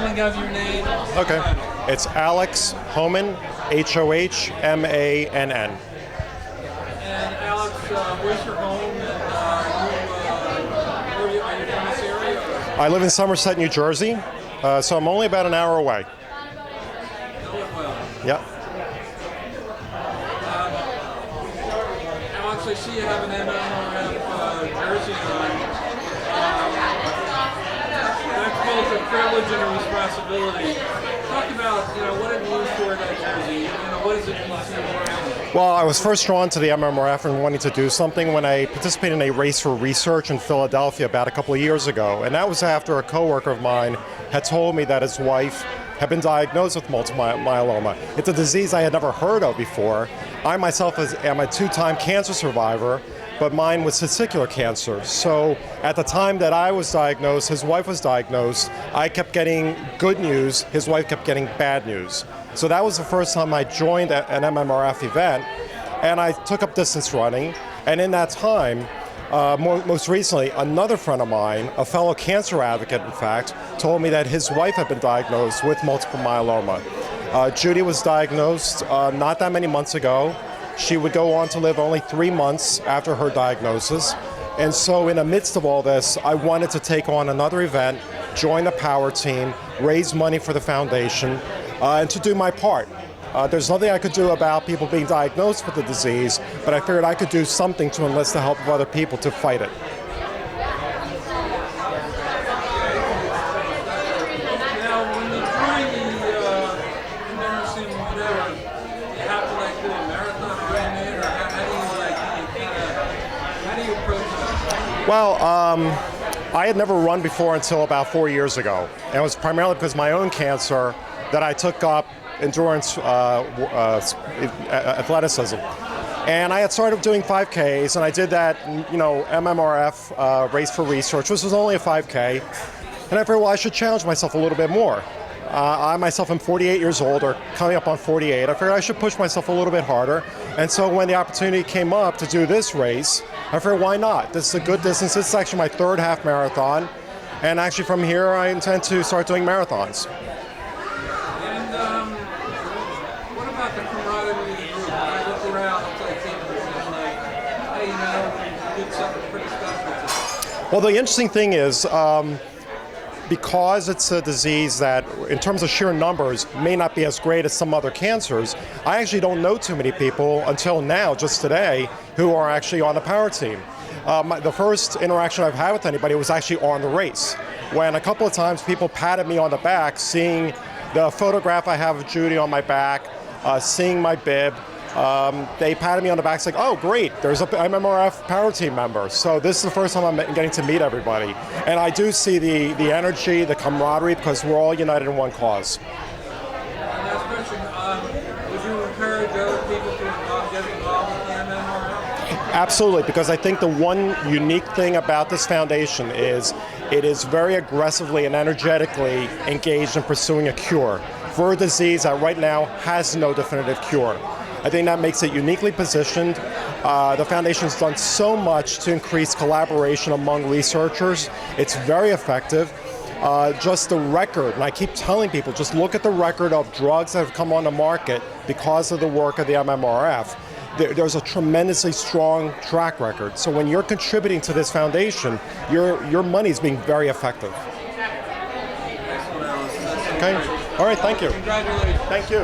spelling of your name. Okay. It's Alex HOHMANN, HOHMANN. And Alex, where's your home? And are you from this area? I live in Somerset, New Jersey, so I'm only about an hour away. Yep. Alex, I see you have an MMRF jersey on. That's both a privilege and a responsibility. Talk about, what it means for that jersey. What does it mean to you around? Well, I was first drawn to the MMRF and wanting to do something when I participated in a race for research in Philadelphia about a couple of years ago. And that was after a coworker of mine had told me that his wife had been diagnosed with multiple myeloma. It's a disease I had never heard of before. I myself am a two-time cancer survivor, but mine was testicular cancer. So at the time that I was diagnosed, his wife was diagnosed, I kept getting good news, his wife kept getting bad news. So that was the first time I joined an MMRF event, and I took up distance running, and in that time, most recently, another friend of mine, a fellow cancer advocate in fact, told me that his wife had been diagnosed with multiple myeloma. Judy was diagnosed not that many months ago. She would go on to live only 3 months after her diagnosis. And so in the midst of all this, I wanted to take on another event, join a power team, raise money for the foundation, and to do my part. There's nothing I could do about people being diagnosed with the disease, but I figured I could do something to enlist the help of other people to fight it. Now, when you join the embarrassing whatever, you have to do a marathon Ironman, or how do you approach that? Well, I had never run before until about 4 years ago. And it was primarily because of my own cancer that I took up endurance athleticism. And I had started doing 5Ks, and I did that, MMRF, Race for Research, which was only a 5K. And I figured, well, I should challenge myself a little bit more. I myself am 48 years old, or coming up on 48. I figured I should push myself a little bit harder. And so when the opportunity came up to do this race, I figured, why not? This is a good distance. This is actually my third half marathon. And actually from here, I intend to start doing marathons. The camaraderie of the group. I look around, it's like people saying, hey, you did something pretty special. Well, the interesting thing is, because it's a disease that, in terms of sheer numbers, may not be as great as some other cancers, I actually don't know too many people until now, just today, who are actually on the power team. The first interaction I've had with anybody was actually on the race, when a couple of times people patted me on the back, seeing the photograph I have of Judy on my back, seeing my bib. They patted me on the back saying, oh great, there's a MMRF power team member. So this is the first time I'm getting to meet everybody. And I do see the energy, the camaraderie, because we're all united in one cause. Last question, would you encourage other people to get involved with the MMRF? Absolutely, because I think the one unique thing about this foundation is it is very aggressively and energetically engaged in pursuing a cure for a disease that right now has no definitive cure. I think that makes it uniquely positioned. The foundation's done so much to increase collaboration among researchers. It's very effective. Just the record, and I keep telling people, just look at the record of drugs that have come on the market because of the work of the MMRF. There's a tremendously strong track record. So when you're contributing to this foundation, your money is being very effective. Okay. All right, thank you. Congratulations. Thank you.